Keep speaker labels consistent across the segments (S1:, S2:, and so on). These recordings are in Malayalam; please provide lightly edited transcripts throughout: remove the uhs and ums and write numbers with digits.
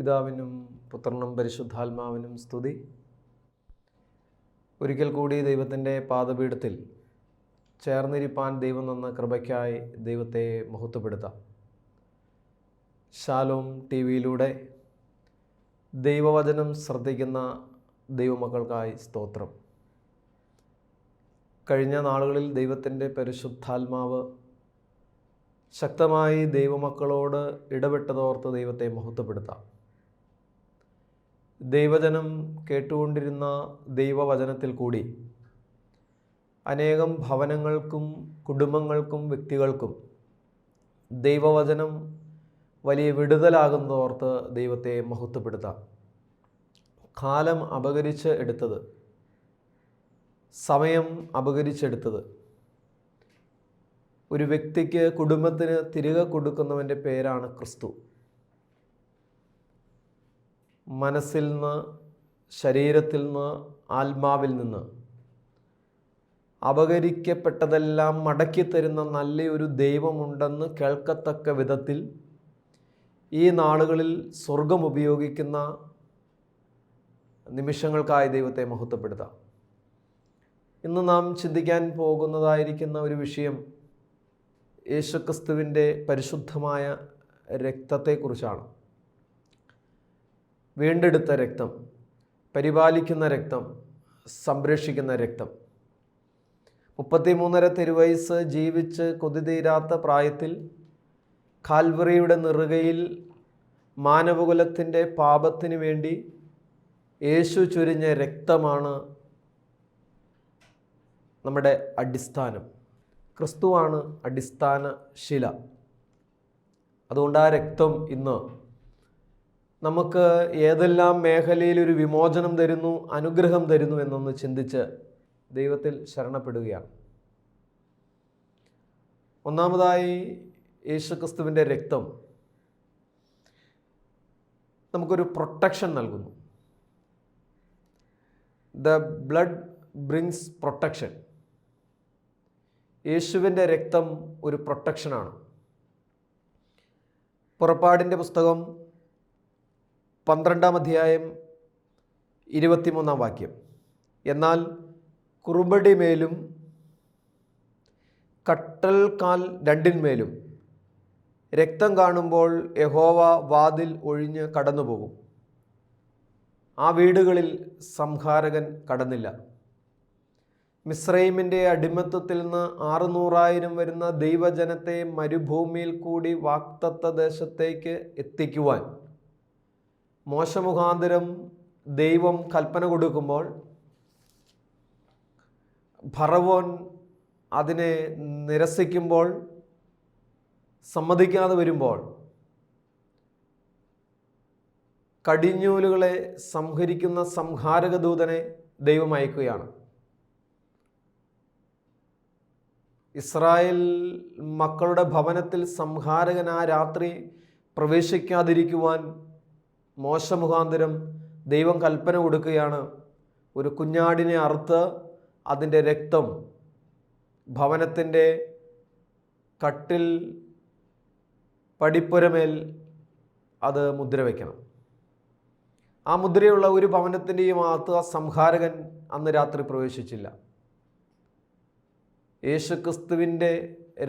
S1: പിതാവിനും പുത്രനും പരിശുദ്ധാത്മാവിനും സ്തുതി. ഒരിക്കൽ കൂടി ദൈവത്തിൻ്റെ പാദപീഠത്തിൽ ചേർന്നിരിപ്പാൻ ദൈവം തന്ന കൃപയ്ക്കായി ദൈവത്തെ മഹത്വപ്പെടുത്താം. ശാലോം ടി വിയിലൂടെ ദൈവവചനം ശ്രദ്ധിക്കുന്ന ദൈവമക്കൾക്കായി സ്തോത്രം. കഴിഞ്ഞ നാളുകളിൽ ദൈവത്തിൻ്റെ പരിശുദ്ധാത്മാവ് ശക്തമായി ദൈവമക്കളോട് ഇടപെട്ടതോർത്ത് ദൈവത്തെ മഹത്വപ്പെടുത്താം. ദൈവജനം കേട്ടുകൊണ്ടിരുന്ന ദൈവവചനത്തിൽ കൂടി അനേകം ഭവനങ്ങൾക്കും കുടുംബങ്ങൾക്കും വ്യക്തികൾക്കും ദൈവവചനം വലിയ വിടുതലാകുന്നതോർത്ത് ദൈവത്തെ മഹത്വപ്പെടുത്താം. കാലം അപകരിച്ച് എടുത്തത്, സമയം അപകരിച്ചെടുത്തത്, ഒരു വ്യക്തിക്ക് കുടുംബത്തിന് തിരികെ കൊടുക്കുന്നവൻ്റെ പേരാണ് ക്രിസ്തു. മനസ്സിൽ നിന്ന്, ശരീരത്തിൽ നിന്ന്, ആത്മാവിൽ നിന്ന് അപകരിക്കപ്പെട്ടതെല്ലാം മടക്കി തരുന്ന നല്ലൊരു ദൈവമുണ്ടെന്ന് കേൾക്കത്തക്ക വിധത്തിൽ ഈ നാളുകളിൽ സ്വർഗം ഉപയോഗിക്കുന്ന നിമിഷങ്ങൾക്കായി ദൈവത്തെ മഹത്വപ്പെടുത്താം. ഇന്ന് നാം ചിന്തിക്കാൻ പോകുന്നതായിരിക്കുന്ന ഒരു വിഷയം യേശുക്രിസ്തുവിൻ്റെ പരിശുദ്ധമായ രക്തത്തെക്കുറിച്ചാണ്. വീണ്ടെടുത്ത രക്തം, പരിപാലിക്കുന്ന രക്തം, സംരക്ഷിക്കുന്ന രക്തം. 33.5 തിരുവയസ്സ് ജീവിച്ച് കൊതിതീരാത്ത പ്രായത്തിൽ കാൽവറിയുടെ നെറുകയിൽ മാനവകുലത്തിൻ്റെ പാപത്തിന് വേണ്ടി യേശു ചൊരിഞ്ഞ രക്തമാണ് നമ്മുടെ അടിസ്ഥാനം. ക്രിസ്തുവാണ് അടിസ്ഥാന ശില. അതുകൊണ്ട് ആ രക്തം ഇന്ന് നമുക്ക് ഏതെല്ലാം മേഖലയിൽ ഒരു വിമോചനം തരുന്നു, അനുഗ്രഹം തരുന്നു എന്നൊന്ന് ചിന്തിച്ച് ദൈവത്തിൽ ശരണപ്പെടുകയാണ്. ഒന്നാമതായി യേശുക്രിസ്തുവിൻ്റെ രക്തം നമുക്കൊരു പ്രൊട്ടക്ഷൻ നൽകുന്നു. The blood brings protection. യേശുവിൻ്റെ രക്തം ഒരു പ്രൊട്ടക്ഷനാണ്. പുറപ്പാടിൻ്റെ പുസ്തകം 12-ാം അധ്യായം 23-ാം വാക്യം. എന്നാൽ കുറുമ്പടിമേലും കട്ടൽക്കാൽ രണ്ടിന്മേലും രക്തം കാണുമ്പോൾ യഹോവ വാതിൽ ഒഴിഞ്ഞ് കടന്നുപോകും. ആ വീടുകളിൽ സംഹാരകൻ കടന്നില്ല. മിസ്രൈമിൻ്റെ അടിമത്തത്തിൽ നിന്ന് 600,000 വരുന്ന ദൈവജനത്തെ മരുഭൂമിയിൽ കൂടി വാഗ്ദത്ത ദേശത്തേക്ക് എത്തിക്കുവാൻ മോശ മുഖാന്തരം ദൈവം കൽപ്പന കൊടുക്കുമ്പോൾ ഫറവോൻ അതിനെ നിരസിക്കുമ്പോൾ, സമ്മതിക്കാതെ വരുമ്പോൾ കടിഞ്ഞൂലുകളെ സംഹരിക്കുന്ന സംഹാരക ദൂതനെ ദൈവം അയക്കുകയാണ്. ഇസ്രായേൽ മക്കളുടെ ഭവനത്തിൽ സംഹാരകൻ ആ രാത്രി പ്രവേശിക്കാതിരിക്കുവാൻ മോശ മുഖാന്തരം ദൈവം കൽപ്പന കൊടുക്കുകയാണ്. ഒരു കുഞ്ഞാടിനെ അറുത്ത് അതിൻ്റെ രക്തം ഭവനത്തിൻ്റെ കട്ടിൽ പടിപ്പുരമേൽ അത് മുദ്ര വയ്ക്കണം. ആ മുദ്രയുള്ള ഒരു ഭവനത്തിൻ്റെയും അകത്ത് ആ സംഹാരകൻ അന്ന് രാത്രി പ്രവേശിച്ചില്ല. യേശുക്രിസ്തുവിൻ്റെ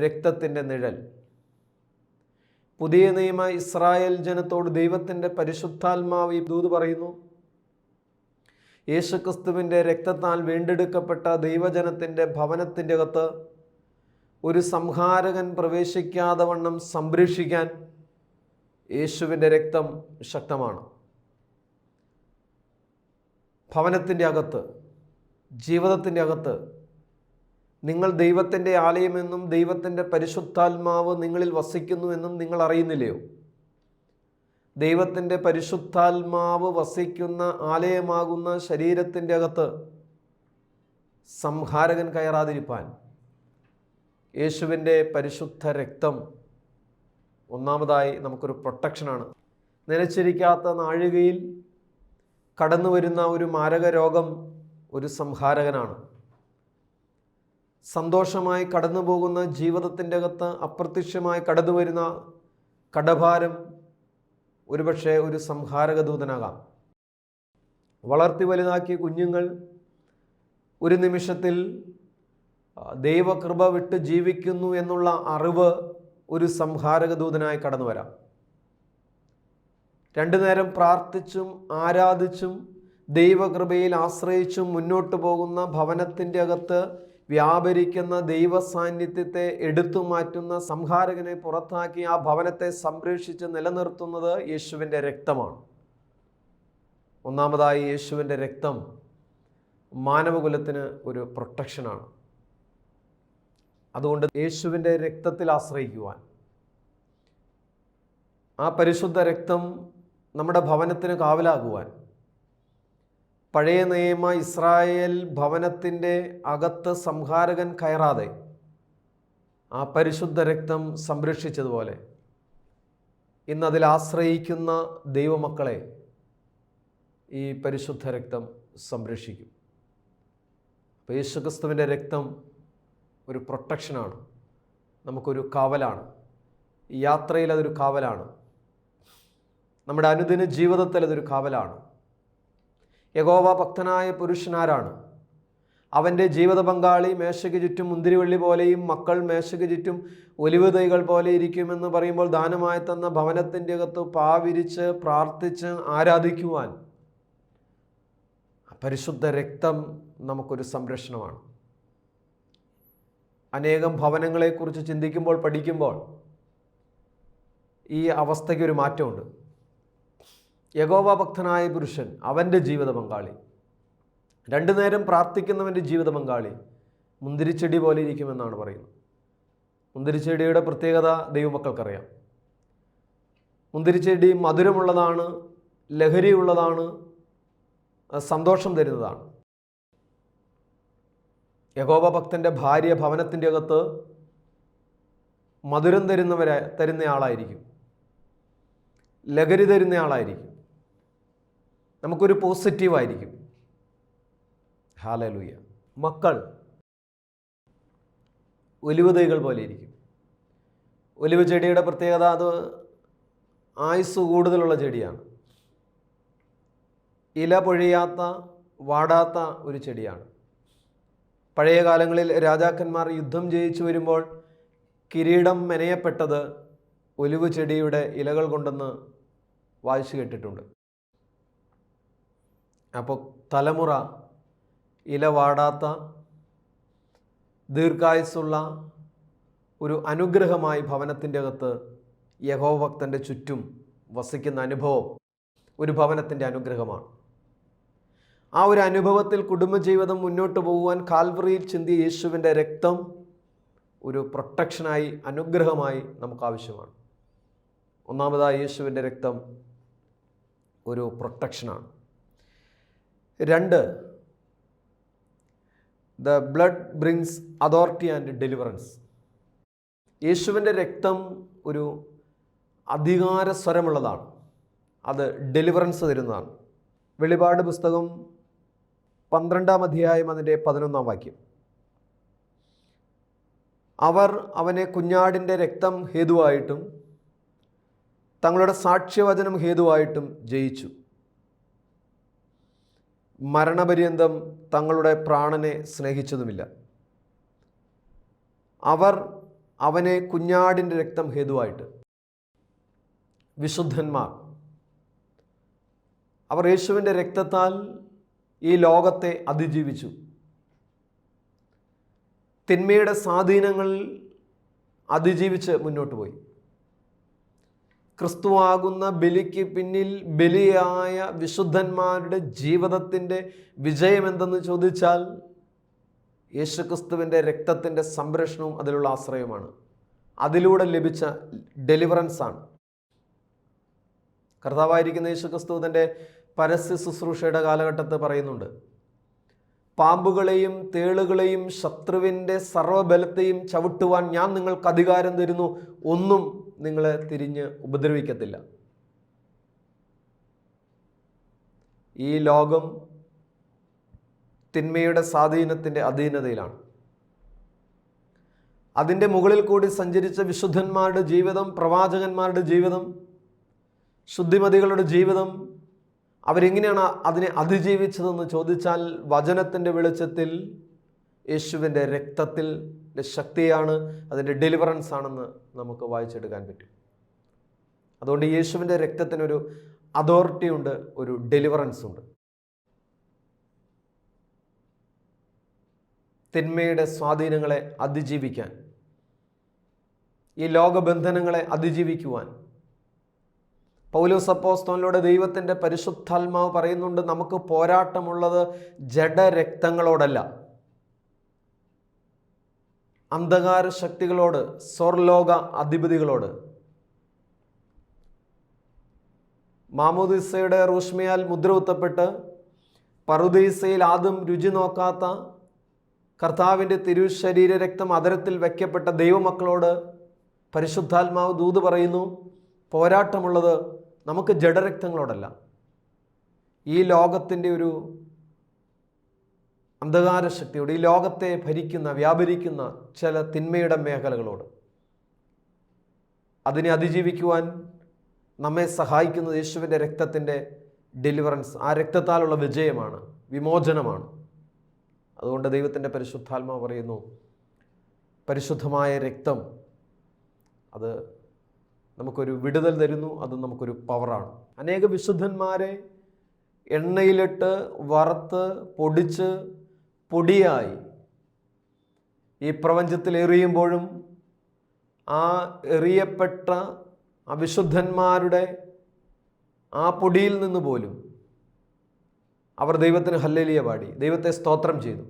S1: രക്തത്തിൻ്റെ നിഴൽ. പുതിയ നിയമ ഇസ്രായേൽ ജനത്തോട് ദൈവത്തിൻ്റെ പരിശുദ്ധാത്മാവ് ഈ ദൂത് പറയുന്നു. യേശുക്രിസ്തുവിൻ്റെ രക്തത്താൽ വീണ്ടെടുക്കപ്പെട്ട ദൈവജനത്തിൻ്റെ ഭവനത്തിൻ്റെ അകത്ത് ഒരു സംഹാരകൻ പ്രവേശിക്കാതെ വണ്ണം സംരക്ഷിക്കാൻ യേശുവിൻ്റെ രക്തം ശക്തമാണ്. ഭവനത്തിൻ്റെ അകത്ത്, ജീവിതത്തിൻ്റെ അകത്ത് നിങ്ങൾ ദൈവത്തിൻ്റെ ആലയമെന്നും ദൈവത്തിൻ്റെ പരിശുദ്ധാത്മാവ് നിങ്ങളിൽ വസിക്കുന്നുവെന്നും നിങ്ങൾ അറിയുന്നില്ലയോ? ദൈവത്തിൻ്റെ പരിശുദ്ധാത്മാവ് വസിക്കുന്ന ആലയമാകുന്ന ശരീരത്തിൻ്റെ അകത്ത് സംഹാരകൻ കയറാതിരിപ്പാൻ യേശുവിൻ്റെ പരിശുദ്ധ രക്തം ഒന്നാമതായി നമുക്കൊരു പ്രൊട്ടക്ഷനാണ്. നനച്ചിരിക്കാത്ത നാഴികയിൽ കടന്നു വരുന്ന ഒരു മാരക രോഗം ഒരു സംഹാരകനാണ്. സന്തോഷമായി കടന്നു പോകുന്ന ജീവിതത്തിൻ്റെ അകത്ത് അപ്രത്യക്ഷമായി കടന്നു വരുന്ന കടഭാരം ഒരുപക്ഷെ ഒരു സംഹാരക ദൂതനാകാം. വളർത്തി വലുതാക്കിയ കുഞ്ഞുങ്ങൾ ഒരു നിമിഷത്തിൽ ദൈവകൃപ വിട്ട് ജീവിക്കുന്നു എന്നുള്ള അറിവ് ഒരു സംഹാരക ദൂതനായി കടന്നു വരാം. രണ്ടു നേരം പ്രാർത്ഥിച്ചും ആരാധിച്ചും ദൈവകൃപയിൽ ആശ്രയിച്ചും മുന്നോട്ട് പോകുന്ന ഭവനത്തിൻ്റെ അകത്ത് വ്യാപരിക്കുന്ന ദൈവ സാന്നിധ്യത്തെ എടുത്തു മാറ്റുന്ന സംഹാരകനെ പുറത്താക്കി ആ ഭവനത്തെ സംരക്ഷിച്ച് നിലനിർത്തുന്നത് യേശുവിൻ്റെ രക്തമാണ്. ഒന്നാമതായി, യേശുവിൻ്റെ രക്തം മാനവകുലത്തിന് ഒരു പ്രൊട്ടക്ഷനാണ്. അതുകൊണ്ട് യേശുവിൻ്റെ രക്തത്തിൽ ആശ്രയിക്കുവാൻ, ആ പരിശുദ്ധ രക്തം നമ്മുടെ ഭവനത്തിന് കാവലാകുവാൻ, പഴയ നിയമ ഇസ്രായേൽ ഭവനത്തിൻ്റെ അകത്ത് സംഹാരകൻ കയറാതെ ആ പരിശുദ്ധ രക്തം സംരക്ഷിച്ചതുപോലെ ഇന്നതിൽ ആശ്രയിക്കുന്ന ദൈവമക്കളെ ഈ പരിശുദ്ധ രക്തം സംരക്ഷിക്കും. അപ്പോൾ യേശുക്രിസ്തുവിൻ്റെ രക്തം ഒരു പ്രൊട്ടക്ഷനാണ്, നമുക്കൊരു കാവലാണ്. ഈ യാത്രയിൽ അതൊരു കാവലാണ്, നമ്മുടെ അനുദിന ജീവിതത്തിൽ അതൊരു കാവലാണ്. യഹോവ ഭക്തനായ പുരുഷനാരാണ്? അവൻ്റെ ജീവിത പങ്കാളി മേശയ്ക്ക് ചുറ്റും മുന്തിരിവള്ളി പോലെയും മക്കൾ മേശയ്ക്ക് ചുറ്റും ഒലിവ് തൈകൾ പോലെ ഇരിക്കുമെന്ന് പറയുമ്പോൾ ദാനമായി തന്ന ഭവനത്തിൻ്റെ അകത്ത് പാവിരിച്ച് പ്രാർത്ഥിച്ച് ആരാധിക്കുവാൻ പരിശുദ്ധ രക്തം നമുക്കൊരു സംരക്ഷണമാണ്. അനേകം ഭവനങ്ങളെക്കുറിച്ച് ചിന്തിക്കുമ്പോൾ പഠിക്കുമ്പോൾ ഈ അവസ്ഥയ്ക്കൊരു മാറ്റമുണ്ട്. യഹോവ ഭക്തനായ പുരുഷൻ, അവൻ്റെ ജീവിത പങ്കാളി, രണ്ടു നേരം പ്രാർത്ഥിക്കുന്നവൻ്റെ ജീവിത പങ്കാളി മുന്തിരിച്ചെടി പോലെ ഇരിക്കുമെന്നാണ് പറയുന്നത്. മുന്തിരിച്ചെടിയുടെ പ്രത്യേകത ദൈവമക്കൾക്കറിയാം. മുന്തിരിച്ചെടി മധുരമുള്ളതാണ്, ലഹരിയുള്ളതാണ്, സന്തോഷം തരുന്നതാണ്. യഹോവ ഭക്തൻ്റെ ഭാര്യ ഭവനത്തിൻ്റെ അകത്ത് മധുരം തരുന്നയാളായിരിക്കും, ലഹരി തരുന്നയാളായിരിക്കും, നമുക്കൊരു പോസിറ്റീവായിരിക്കും. ഹല്ലേലൂയ. മക്കൾ ഒലിവ് തൈകൾ പോലെ ഇരിക്കും. ഒലിവ് ചെടിയുടെ പ്രത്യേകത അത് ആയുസ് കൂടുതലുള്ള ചെടിയാണ്. ഇല പൊഴിയാത്ത വാടാത്ത ഒരു ചെടിയാണ്. പഴയ കാലങ്ങളിൽ രാജാക്കന്മാർ യുദ്ധം ജയിച്ചു വരുമ്പോൾ കിരീടം മെനയപ്പെട്ടത് ഒലിവ് ചെടിയുടെ ഇലകൾ കൊണ്ടെന്ന് വായിച്ചു കേട്ടിട്ടുണ്ട്. അപ്പോൾ തലമുറ ഇല വാടാത്ത ദീർഘായുസ്സുള്ള ഒരു അനുഗ്രഹമായി ഭവനത്തിൻ്റെ അകത്ത് യഹോവ ഭക്തൻ്റെ ചുറ്റും വസിക്കുന്ന അനുഭവം ഒരു ഭവനത്തിൻ്റെ അനുഗ്രഹമാണ്. ആ ഒരു അനുഭവത്തിൽ കുടുംബജീവിതം മുന്നോട്ട് പോകുവാൻ കാൽവറിയിൽ ചിന്തിയ യേശുവിൻ്റെ രക്തം ഒരു പ്രൊട്ടക്ഷനായി, അനുഗ്രഹമായി നമുക്ക് ആവശ്യമാണ്. ഒന്നാമതായി, യേശുവിൻ്റെ രക്തം ഒരു പ്രൊട്ടക്ഷനാണ്. 2, the blood brings authority and deliverance. യേശുവിൻ്റെ രക്തം ഒരു അധികാര സ്വരമുള്ളതാണ്, അത് ഡെലിവറൻസ് തരുന്നതാണ്. വെളിപാട് പുസ്തകം 12-ാം അധ്യായം അതിൻ്റെ 11-ാം വാക്യം. അവർ അവനെ കുഞ്ഞാടിൻ്റെ രക്തം ഹേതുവായിട്ടും തങ്ങളുടെ സാക്ഷ്യവചനം ഹേതുവായിട്ടും ജയിച്ചു. മരണപര്യന്തം തങ്ങളുടെ പ്രാണനെ സ്നേഹിച്ചതുമില്ല. അവർ അവനെ കുഞ്ഞാടിൻ്റെ രക്തം ഹേതുവായിട്ട്. വിശുദ്ധന്മാർ, അവർ യേശുവിൻ്റെ രക്തത്താൽ ഈ ലോകത്തെ അതിജീവിച്ചു. തിന്മയുടെ സ്വാധീനങ്ങൾ അതിജീവിച്ച് മുന്നോട്ട് പോയി. ക്രിസ്തുവാകുന്ന ബലിക്ക് പിന്നിൽ ബലിയായ വിശുദ്ധന്മാരുടെ ജീവിതത്തിൻ്റെ വിജയമെന്തെന്ന് ചോദിച്ചാൽ യേശുക്രിസ്തുവിൻ്റെ രക്തത്തിൻ്റെ സംരക്ഷണവും അതിലുള്ള ആശ്രയമാണ്. അതിലൂടെ ലഭിച്ച ഡെലിവറൻസാണ്. കർത്താവായിരിക്കുന്ന യേശുക്രിസ്തു തൻ്റെ പരസ്യ ശുശ്രൂഷയുടെ കാലഘട്ടത്തിൽ പറയുന്നുണ്ട്, പാമ്പുകളെയും തേളുകളെയും ശത്രുവിൻ്റെ സർവ്വബലത്തെയും ചവിട്ടുവാൻ ഞാൻ നിങ്ങൾക്ക് അധികാരം തരുന്നു, ഒന്നും നിങ്ങളെ തിരിഞ്ഞ് ഉപദ്രവിക്കത്തില്ല. ഈ ലോകം തിന്മയുടെ സ്വാധീനത്തിൻ്റെ അധീനതയിലാണ്. അതിൻ്റെ മുകളിൽ കൂടി സഞ്ചരിച്ച വിശുദ്ധന്മാരുടെ ജീവിതം, പ്രവാചകന്മാരുടെ ജീവിതം ശുദ്ധിമതികളുടെ ജീവിതം അവരെങ്ങനെയാണ് അതിനെ അതിജീവിച്ചതെന്ന് ചോദിച്ചാൽ വചനത്തിൻ്റെ വെളിച്ചത്തിൽ യേശുവിൻ്റെ രക്തത്തിൽ ശക്തിയാണ്, അതിൻ്റെ ഡെലിവറൻസ് ആണെന്ന് നമുക്ക് വായിച്ചെടുക്കാൻ പറ്റും. അതുകൊണ്ട് യേശുവിൻ്റെ രക്തത്തിനൊരു അതോറിറ്റി ഉണ്ട്, ഒരു ഡെലിവറൻസ് ഉണ്ട്. തിന്മയുടെ സ്വാധീനങ്ങളെ അതിജീവിക്കാൻ, ഈ ലോകബന്ധനങ്ങളെ അതിജീവിക്കുവാൻ പൗലോസ് അപ്പോസ്തലനിലൂടെ ദൈവത്തിൻ്റെ പരിശുദ്ധാത്മാവ് പറയുന്നുണ്ട്, നമുക്ക് പോരാട്ടമുള്ളത് ജഡരക്തങ്ങളോടല്ല, അന്ധകാര ശക്തികളോട്, സ്വർലോക അധിപതികളോട്. മാമോദീസയുടെ റൂഷ്മയാൽ മുദ്രകുത്തപ്പെട്ട് പറുദീസയിൽ ആദ്യം രുചി നോക്കാത്ത കർത്താവിൻ്റെ തിരുശരീര രക്തം അതരത്തിൽ വയ്ക്കപ്പെട്ട ദൈവമക്കളോട് പരിശുദ്ധാത്മാവ് ദൂത് പറയുന്നു, പോരാട്ടമുള്ളത് നമുക്ക് ജഡരക്തങ്ങളോടല്ല, ഈ ലോകത്തിൻ്റെ ഒരു അന്ധകാര ശക്തിയോട്, ഈ ലോകത്തെ ഭരിക്കുന്ന വ്യാപരിക്കുന്ന ചില തിന്മയുടെ മേഖലകളോട്. അതിനെ അതിജീവിക്കുവാൻ നമ്മെ സഹായിക്കുന്നത് യേശുവിൻ്റെ രക്തത്തിൻ്റെ ഡെലിവറൻസ്, ആ രക്തത്താലുള്ള വിജയമാണ്, വിമോചനമാണ്. അതുകൊണ്ട് ദൈവത്തിൻ്റെ പരിശുദ്ധാത്മാവ് പറയുന്നു, പരിശുദ്ധമായ രക്തം അത് നമുക്കൊരു വിടുതൽ തരുന്നു, അത് നമുക്കൊരു പവറാണ്. അനേക വിശുദ്ധന്മാരെ എണ്ണയിലിട്ട് വറുത്ത് പൊടിച്ച് പൊടിയായി ഈ പ്രപഞ്ചത്തിൽ എറിയുമ്പോഴും ആ എറിയപ്പെട്ട ആ വിശുദ്ധന്മാരുടെ ആ പൊടിയിൽ നിന്ന് പോലും അവർ ദൈവത്തിന് ഹല്ലേലൂയ പാടി, ദൈവത്തെ സ്തോത്രം ചെയ്തു.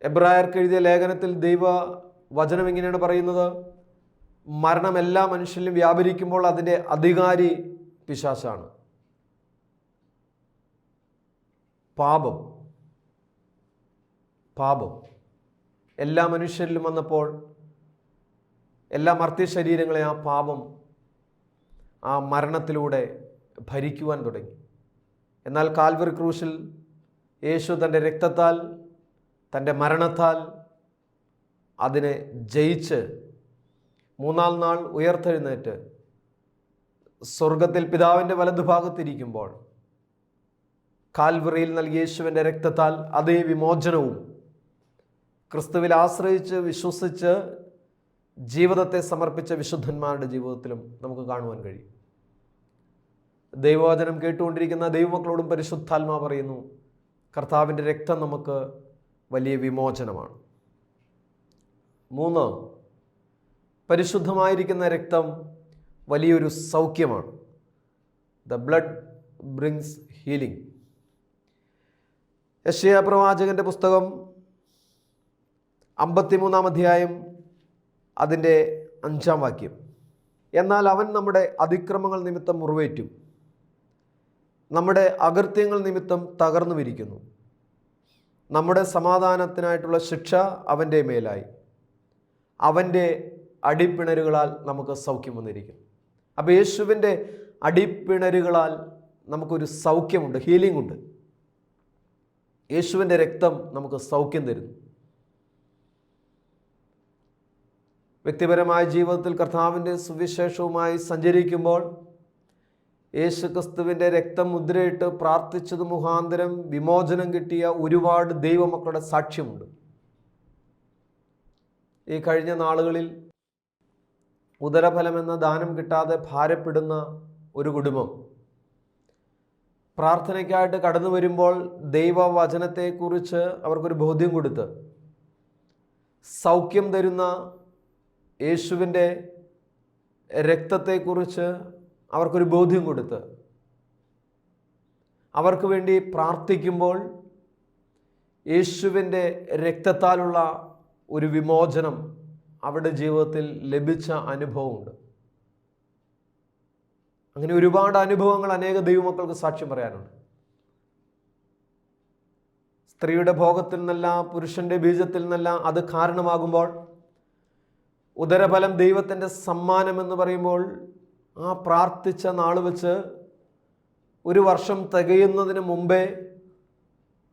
S1: എബ്രായർക്ക് എഴുതിയ ലേഖനത്തിൽ ദൈവ വചനം ഇങ്ങനെയാണ് പറയുന്നത്, മരണം എല്ലാ മനുഷ്യരിലും വ്യാപരിക്കുമ്പോൾ അതിൻ്റെ അധികാരി പിശാചാണ്. പാപം എല്ലാ മനുഷ്യരിലും വന്നപ്പോൾ എല്ലാ മർത്യ ശരീരങ്ങളെ ആ പാപം ആ മരണത്തിലൂടെ ഭരിക്കുവാൻ തുടങ്ങി. എന്നാൽ കാൽവറി ക്രൂശിൽ യേശു തൻ്റെ രക്തത്താൽ, തൻ്റെ മരണത്താൽ അതിനെ ജയിച്ച് മൂന്നാം നാൾ ഉയർത്തെഴുന്നേറ്റ് സ്വർഗത്തിൽ പിതാവിൻ്റെ വലതുഭാഗത്തിരിക്കുമ്പോൾ കാൽവറിയിൽ നൽകിയ യേശുവിൻ്റെ രക്തത്താൽ അതേ വിമോചനവും ക്രിസ്തുവിൽ ആശ്രയിച്ച് വിശ്വസിച്ച് ജീവിതത്തെ സമർപ്പിച്ച വിശുദ്ധന്മാരുടെ ജീവിതത്തിലും നമുക്ക് കാണുവാൻ കഴിയും. ദൈവവചനം കേട്ടുകൊണ്ടിരിക്കുന്ന ദൈവമക്കളോടും പരിശുദ്ധാത്മാ പറയുന്നു, കർത്താവിൻ്റെ രക്തം നമുക്ക് വലിയ വിമോചനമാണ്. 3, പരിശുദ്ധമായിരിക്കുന്ന രക്തം വലിയൊരു സൗഖ്യമാണ്. The blood brings healing. യെശയ്യാ പ്രവാചകന്റെ പുസ്തകം 53-ാം അധ്യായം അതിൻ്റെ 5-ാം വാക്യം, എന്നാൽ അവൻ നമ്മുടെ അതിക്രമങ്ങൾ നിമിത്തം മുറിവേറ്റും നമ്മുടെ അകൃത്യങ്ങൾ നിമിത്തം തകർന്നു വിരിക്കുന്നു, നമ്മുടെ സമാധാനത്തിനായിട്ടുള്ള ശിക്ഷ അവൻ്റെ മേലായി, അവൻ്റെ അടിപ്പിണരുകളാൽ നമുക്ക് സൗഖ്യം വന്നിരിക്കുന്നു. അപ്പോൾ യേശുവിൻ്റെ അടിപ്പിണരുകളാൽ നമുക്കൊരു സൗഖ്യമുണ്ട്, ഹീലിംഗ് ഉണ്ട്. യേശുവിൻ്റെ രക്തം നമുക്ക് സൗഖ്യം തരുന്നു. വ്യക്തിപരമായ ജീവിതത്തിൽ കർത്താവിൻ്റെ സുവിശേഷവുമായി സഞ്ചരിക്കുമ്പോൾ യേശുക്രിസ്തുവിൻ്റെ രക്തം മുദ്രയിട്ട് പ്രാർത്ഥിച്ചത് മുഖാന്തരം വിമോചനം കിട്ടിയ ഒരുപാട് ദൈവമക്കളുടെ സാക്ഷ്യമുണ്ട്. ഈ കഴിഞ്ഞ നാളുകളിൽ ഉദരഫലമെന്ന ദാനം കിട്ടാതെ ഭാരപ്പെടുന്ന ഒരു കുടുംബം പ്രാർത്ഥനയ്ക്കായിട്ട് കടന്നു വരുമ്പോൾ ദൈവവചനത്തെക്കുറിച്ച് അവർക്കൊരു ബോധ്യം കൊടുത്ത് സൗഖ്യം തരുന്ന യേശുവിൻ്റെ രക്തത്തെക്കുറിച്ച് അവർക്കൊരു ബോധ്യം കൊടുത്ത് അവർക്ക് വേണ്ടി പ്രാർത്ഥിക്കുമ്പോൾ യേശുവിൻ്റെ രക്തത്താലുള്ള ഒരു വിമോചനം അവരുടെ ജീവിതത്തിൽ ലഭിച്ച അനുഭവമുണ്ട്. അങ്ങനെ ഒരുപാട് അനുഭവങ്ങൾ അനേക ദൈവമക്കൾക്ക് സാക്ഷ്യം പറയാനുണ്ട്. സ്ത്രീയുടെ ഭോഗത്തിൽ നിന്നല്ല, പുരുഷൻ്റെ ബീജത്തിൽ നിന്നല്ല അത് കാരണമാകുമ്പോൾ ഉദരഫലം ദൈവത്തിൻ്റെ സമ്മാനമെന്ന് പറയുമ്പോൾ ആ പ്രാർത്ഥിച്ച നാൾ വെച്ച് 1 വർഷം തികയുന്നതിന് മുമ്പേ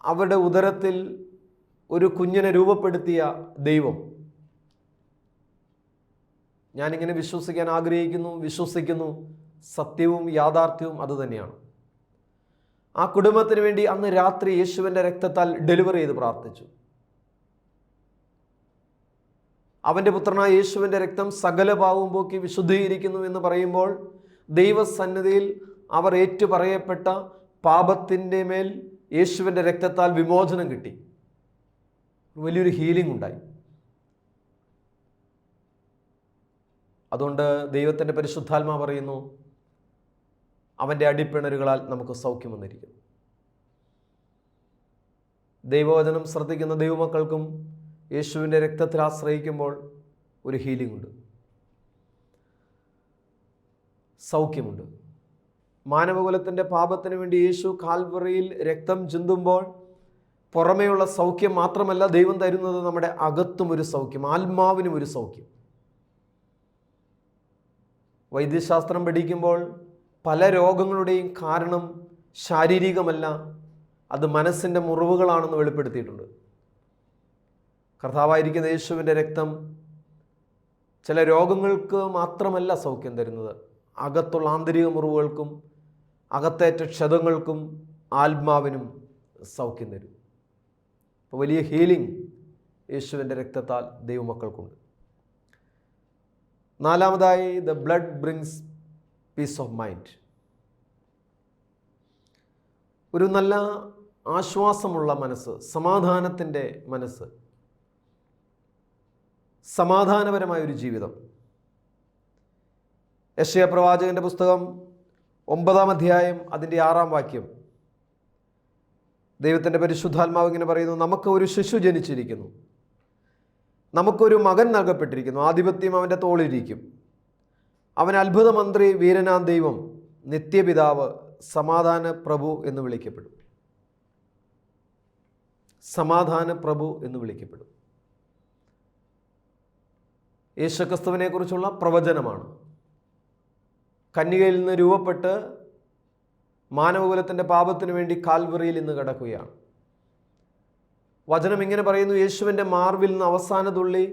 S1: അവരുടെ ഉദരത്തിൽ ഒരു കുഞ്ഞിനെ രൂപപ്പെടുത്തിയ ദൈവം. ഞാനിങ്ങനെ വിശ്വസിക്കാൻ ആഗ്രഹിക്കുന്നു, വിശ്വസിക്കുന്നു. സത്യവും യാഥാർത്ഥ്യവും അതുതന്നെയാണ്. ആ കുടുംബത്തിന് വേണ്ടി അന്ന് രാത്രി യേശുവിൻ്റെ രക്തത്താൽ ഡെലിവറി ചെയ്ത് പ്രാർത്ഥിച്ചു. അവൻ്റെ പുത്രനായ യേശുവിൻ്റെ രക്തം സകല പാപവും പോക്കി വിശുദ്ധീകരിക്കുന്നു എന്ന് പറയുമ്പോൾ ദൈവസന്നിധിയിൽ അവർ ഏറ്റുപറയപ്പെട്ട പാപത്തിൻ്റെ മേൽ യേശുവിൻ്റെ രക്തത്താൽ വിമോചനം കിട്ടി. വലിയൊരു ഹീലിംഗ് ഉണ്ടായി. അതുകൊണ്ട് ദൈവത്തിൻ്റെ പരിശുദ്ധാത്മാവ് പറയുന്നു, അവൻ്റെ അടിപ്പിണരുകളാൽ നമുക്ക് സൗഖ്യം വന്നിരിക്കുന്നു. ദൈവവചനം ശ്രദ്ധിക്കുന്ന ദൈവമക്കൾക്കും യേശുവിൻ്റെ രക്തത്തിൽ ആശ്രയിക്കുമ്പോൾ ഒരു ഹീലിംഗ് ഉണ്ട്, സൗഖ്യമുണ്ട്. മാനവകുലത്തിൻ്റെ പാപത്തിന് വേണ്ടി യേശു കാൽവറിയിൽ രക്തം ചിന്തുമ്പോൾ പുറമേയുള്ള സൗഖ്യം മാത്രമല്ല ദൈവം തരുന്നത്, നമ്മുടെ അകത്തും ഒരു സൗഖ്യം, ആത്മാവിനും ഒരു സൗഖ്യം. വൈദ്യശാസ്ത്രം പഠിക്കുമ്പോൾ പല രോഗങ്ങളുടെയും കാരണം ശാരീരികമല്ല, അത് മനസ്സിൻ്റെ മുറിവുകളാണെന്ന് വെളിപ്പെടുത്തിയിട്ടുണ്ട്. കർത്താവായിരിക്കുന്ന യേശുവിൻ്റെ രക്തം ചില രോഗങ്ങൾക്ക് മാത്രമല്ല സൗഖ്യം തരുന്നത്, അകത്തുള്ള ആന്തരിക മുറിവുകൾക്കും അകത്തേറ്റ ക്ഷതങ്ങൾക്കും ആത്മാവിനും സൗഖ്യം തരും. അപ്പോൾ വലിയ ഹീലിംഗ് യേശുവിൻ്റെ രക്തത്താൽ ദൈവമക്കൾക്കുണ്ട്. നാലാമതായി, the blood brings peace of mind. ഒരു നല്ല ആശ്വാസമുള്ള മനസ്സ്, സമാധാനത്തിൻ്റെ മനസ്സ്, സമാധാനപരമായ ഒരു ജീവിതം. യെശയ്യാ പ്രവാചകന്റെ പുസ്തകം 9-ാം അധ്യായം അതിൻ്റെ 6-ാം വാക്യം, ദൈവത്തിൻ്റെ പരിശുദ്ധാത്മാവ് ഇങ്ങനെ പറയുന്നു, നമുക്ക് ഒരു ശിശു ജനിച്ചിരിക്കുന്നു, നമുക്കൊരു മകൻ നൽകപ്പെട്ടിരിക്കുന്നു, ആധിപത്യം അവൻ്റെ തോളിരിക്കും, അവൻ അത്ഭുത മന്ത്രി, വീരനാം ദൈവം, നിത്യപിതാവ്, സമാധാന പ്രഭു എന്ന് വിളിക്കപ്പെടും. സമാധാന പ്രഭു എന്ന് വിളിക്കപ്പെടും. യേശുക്രിസ്തുവിനെ കുറിച്ചുള്ള പ്രവചനമാണ്. കന്യകയിൽ നിന്ന് രൂപപ്പെട്ട് മാനവകുലത്തിൻ്റെ പാപത്തിന് വേണ്ടി കാൽവറിയിൽ ഇന്ന് കിടക്കുകയാണ്. വചനം ഇങ്ങനെ പറയുന്നു, യേശുവിൻ്റെ മാർവിൽ നിന്ന് അവസാന തുള്ളി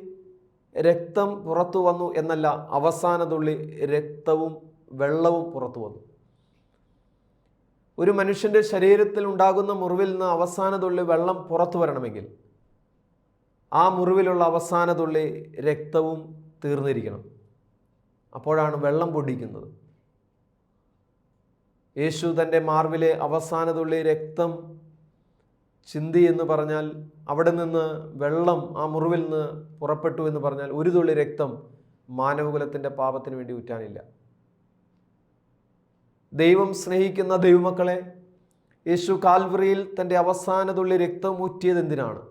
S1: രക്തം പുറത്തു വന്നു എന്നല്ല, അവസാന തുള്ളി രക്തവും വെള്ളവും പുറത്തു വന്നു. ഒരു മനുഷ്യൻ്റെ ശരീരത്തിൽ ഉണ്ടാകുന്ന മുറിവിൽ നിന്ന് അവസാന തുള്ളി വെള്ളം പുറത്തു വരണമെങ്കിൽ ആ മുറിവിലുള്ള അവസാന തുള്ളി രക്തവും തീർന്നിരിക്കണം. അപ്പോഴാണ് വെള്ളം പൊടിക്കുന്നത്. യേശു തൻ്റെ മാർവിലെ അവസാന തുള്ളി രക്തം ചിന്തി എന്ന് പറഞ്ഞാൽ, അവിടെ നിന്ന് വെള്ളം ആ മുറിവിൽ നിന്ന് പുറപ്പെട്ടു എന്ന് പറഞ്ഞാൽ, ഒരു തുള്ളി രക്തം മാനവകുലത്തിൻ്റെ പാപത്തിന് വേണ്ടി ഊറ്റാനില്ല. ദൈവം സ്നേഹിക്കുന്ന ദൈവമക്കളെ, യേശു കാൽവറിയിൽ തൻ്റെ അവസാന തുള്ളി രക്തം ഊറ്റിയത് എന്തിനാണ്?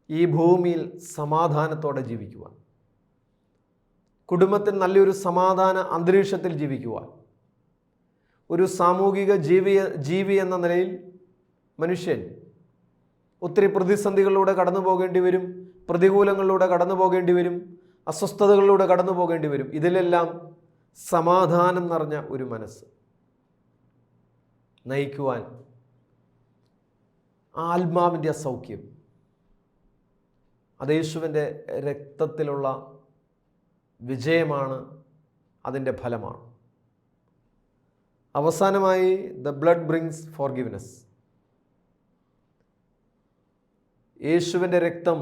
S1: ഈ ഭൂമിയിൽ സമാധാനത്തോടെ ജീവിക്കുവാൻ, കുടുംബത്തിൽ നല്ലൊരു സമാധാന അന്തരീക്ഷത്തിൽ ജീവിക്കുവാൻ, ഒരു സാമൂഹിക ജീവി എന്ന നിലയിൽ മനുഷ്യൻ ഒത്തിരി പ്രതിസന്ധികളിലൂടെ കടന്നു പോകേണ്ടി വരും, പ്രതികൂലങ്ങളിലൂടെ കടന്നു പോകേണ്ടി വരും, അസ്വസ്ഥതകളിലൂടെ കടന്നു പോകേണ്ടി വരും. ഇതിലെല്ലാം സമാധാനം നിറഞ്ഞ ഒരു മനസ്സ് നയിക്കുവാൻ ആത്മാവിൻ്റെ സൗഖ്യം, അത് യേശുവിൻ്റെ രക്തത്തിലുള്ള വിജയമാണ്, അതിൻ്റെ ഫലമാണ്. അവസാനമായി, ദ ബ്ലഡ് ബ്രിങ്സ് ഫോർഗിവ്നെസ്. യേശുവിൻ്റെ രക്തം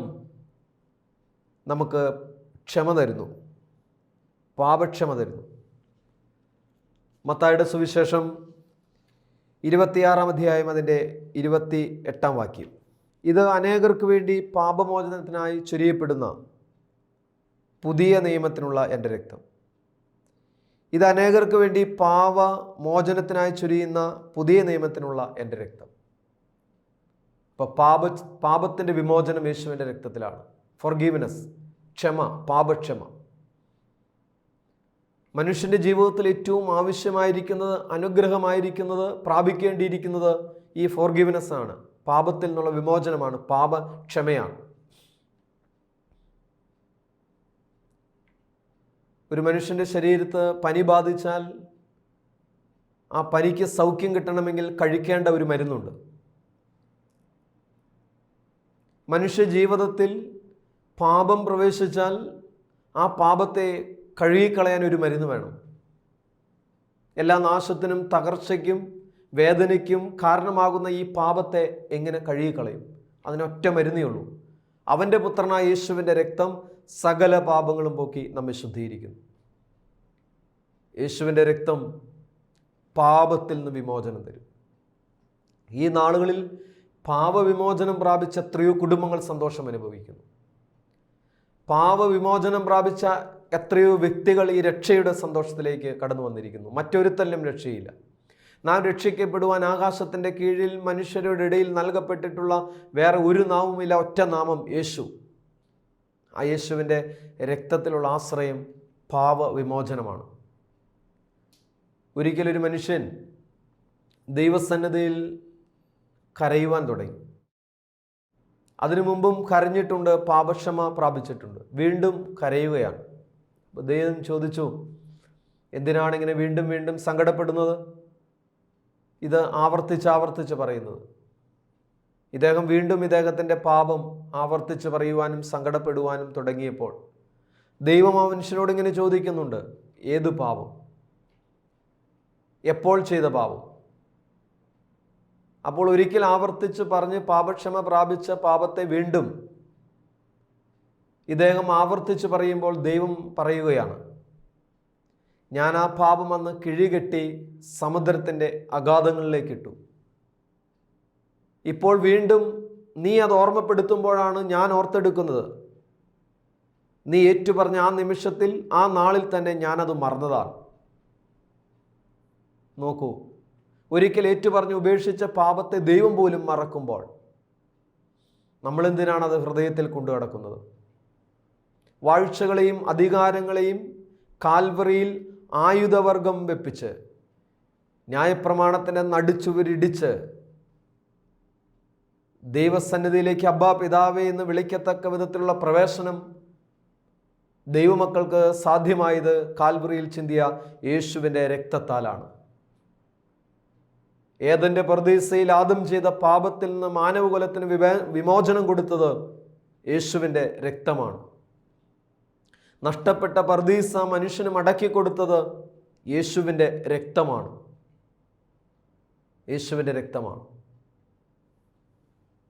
S1: നമുക്ക് ക്ഷമ തരുന്നു, പാപക്ഷമ തരുന്നു. മത്തായിയുടെ സുവിശേഷം 26-ാം അധ്യായം അതിൻ്റെ 28-ാം വാക്യം, ഇത് അനേകർക്ക് വേണ്ടി പാപമോചനത്തിനായി ചൊരിയപ്പെടുന്ന പുതിയ നിയമത്തിനുള്ള എൻ്റെ രക്തം. ഇത് അനേകർക്ക് വേണ്ടി പാപമോചനത്തിനായി ചൊരിയുന്ന പുതിയ നിയമത്തിനുള്ള എൻ്റെ രക്തം. അപ്പോൾ പാപത്തിൻ്റെ വിമോചനം യേശുവിൻ്റെ രക്തത്തിലാണ്. ഫോർഗീവ്നെസ്, ക്ഷമ, പാപക്ഷമ. മനുഷ്യൻ്റെ ജീവിതത്തിൽ ഏറ്റവും ആവശ്യമായിരിക്കുന്നത്, അനുഗ്രഹമായിരിക്കുന്നത്, പ്രാപിക്കേണ്ടിയിരിക്കുന്നത് ഈ ഫോർഗീവ്നെസ് ആണ്. പാപത്തിൽ നിന്നുള്ള വിമോചനമാണ്, പാപക്ഷമയാണ്. ഒരു മനുഷ്യൻ്റെ ശരീരത്ത് പനി ബാധിച്ചാൽ ആ പനിക്ക് സൗഖ്യം കിട്ടണമെങ്കിൽ കഴിക്കേണ്ട ഒരു മരുന്നുണ്ട്. മനുഷ്യ ജീവിതത്തിൽ പാപം പ്രവേശിച്ചാൽ ആ പാപത്തെ കഴുകിക്കളയാൻ ഒരു മരുന്ന് വേണം. എല്ലാ നാശത്തിനും തകർച്ചയ്ക്കും വേദനയ്ക്കും കാരണമാകുന്ന ഈ പാപത്തെ എങ്ങനെ കഴുകിക്കളയും? അതിനൊറ്റ മരുന്നേ ഉള്ളൂ. അവൻ്റെ പുത്രനായ യേശുവിൻ്റെ രക്തം സകല പാപങ്ങളും പോക്കി നമ്മെ ശുദ്ധീകരിക്കുന്നു. യേശുവിൻ്റെ രക്തം പാപത്തിൽ നിന്ന് വിമോചനം തരും. ഈ നാളുകളിൽ പാപവിമോചനം പ്രാപിച്ച എത്രയോ കുടുംബങ്ങൾ സന്തോഷം അനുഭവിക്കുന്നു. പാപവിമോചനം പ്രാപിച്ച എത്രയോ വ്യക്തികൾ ഈ രക്ഷയുടെ സന്തോഷത്തിലേക്ക് കടന്നു വന്നിരിക്കുന്നു. മറ്റൊരുത്തല്ലും രക്ഷയില്ല. നാം രക്ഷിക്കപ്പെടുവാൻ ആകാശത്തിൻ്റെ കീഴിൽ മനുഷ്യരുടെ ഇടയിൽ നൽകപ്പെട്ടിട്ടുള്ള വേറെ ഒരു നാമവുമില്ല, ഒറ്റ നാമം, യേശു. ആ യേശുവിൻ്റെ രക്തത്തിലുള്ള ആശ്രയം പാപവിമോചനമാണ്. ഒരിക്കലൊരു മനുഷ്യൻ ദൈവസന്നിധിയിൽ കരയുവാൻ തുടങ്ങി. അതിനു മുമ്പും കരഞ്ഞിട്ടുണ്ട്, പാപക്ഷമ പ്രാപിച്ചിട്ടുണ്ട്. വീണ്ടും കരയുകയാണ്. അപ്പോൾ ദൈവം ചോദിച്ചു, എന്തിനാണ് ഇങ്ങനെ വീണ്ടും വീണ്ടും സങ്കടപ്പെടുന്നത്? ഇത് ആവർത്തിച്ച് പറയുന്നത്. ഇദ്ദേഹം വീണ്ടും ഇദ്ദേഹത്തിൻ്റെ പാപം ആവർത്തിച്ച് പറയുവാനും സങ്കടപ്പെടുവാനും തുടങ്ങിയപ്പോൾ ദൈവം ആ മനുഷ്യനോട് ഇങ്ങനെ ചോദിക്കുന്നുണ്ട്, ഏത് പാപം? എപ്പോൾ ചെയ്ത പാപം? അപ്പോൾ ഒരിക്കൽ ആവർത്തിച്ച് പറഞ്ഞ് പാപക്ഷമ പ്രാപിച്ച പാപത്തെ വീണ്ടും ഇദ്ദേഹം ആവർത്തിച്ച് പറയുമ്പോൾ ദൈവം പറയുകയാണ്, ഞാൻ ആ പാപം അന്ന് കിഴികെട്ടി സമുദ്രത്തിൻ്റെ അഗാധങ്ങളിലേക്കിട്ടു. ഇപ്പോൾ വീണ്ടും നീ അത് ഓർമ്മപ്പെടുത്തുമ്പോഴാണ് ഞാൻ ഓർത്തെടുക്കുന്നത്. നീ ഏറ്റുപറഞ്ഞ ആ നിമിഷത്തിൽ, ആ നാളിൽ തന്നെ ഞാനത് മറന്നതാണ്. നോക്കൂ, ഒരിക്കൽ ഏറ്റുപറഞ്ഞ് ഉപേക്ഷിച്ച പാപത്തെ ദൈവം പോലും മറക്കുമ്പോൾ നമ്മളെന്തിനാണത് ഹൃദയത്തിൽ കൊണ്ടു നടക്കുന്നത്? വാഴ്ചകളെയും അധികാരങ്ങളെയും കാൽവറിയിൽ ആയുധവർഗം വെപ്പിച്ച് ന്യായപ്രമാണത്തിൻ്റെ നടുച്ചുവരിടിച്ച് ദൈവസന്നിധിയിലേക്ക് അബ്ബാ പിതാവേ എന്ന് വിളിക്കത്തക്ക വിധത്തിലുള്ള പ്രവേശനം ദൈവമക്കൾക്ക് സാധ്യമായത് കാൽവറിയിൽ ചിന്തിയ യേശുവിൻ്റെ രക്തത്താലാണ്. ഏദന്റെ പർദീസയിൽ ആദം ചെയ്ത പാപത്തിൽ നിന്ന് മാനവകുലത്തിന് വിമോചനം കൊടുത്തത് യേശുവിൻ്റെ രക്തമാണ്. നഷ്ടപ്പെട്ട പർദീസ മനുഷ്യന് മടക്കി കൊടുത്തത് യേശുവിൻ്റെ രക്തമാണ്. യേശുവിൻ്റെ രക്തമാണ്.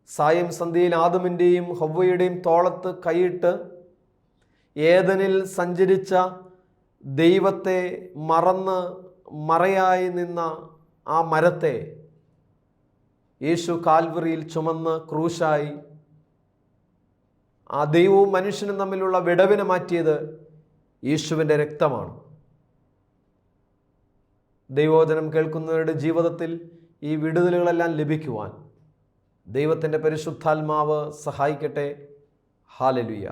S1: സായം സന്ധ്യയിൽ ആദമിൻ്റെയും ഹവ്വയുടെയും തോളത്ത് കൈയിട്ട് ഏദനിൽ സഞ്ചരിച്ച ദൈവത്തെ മറന്ന് മറയായി നിന്ന ആ മരത്തെ യേശു കാൽവറിയിൽ ചുമന്ന് ക്രൂശായി ആ ദൈവവും മനുഷ്യനും തമ്മിലുള്ള വിടവിനെ മാറ്റിയത് യേശുവിൻ്റെ രക്തമാണ്. ദൈവവചനം കേൾക്കുന്നവരുടെ ജീവിതത്തിൽ ഈ വിടുതലുകളെല്ലാം ലഭിക്കുവാൻ ദൈവത്തിൻ്റെ പരിശുദ്ധാത്മാവ് സഹായിക്കട്ടെ. ഹല്ലേലൂയ.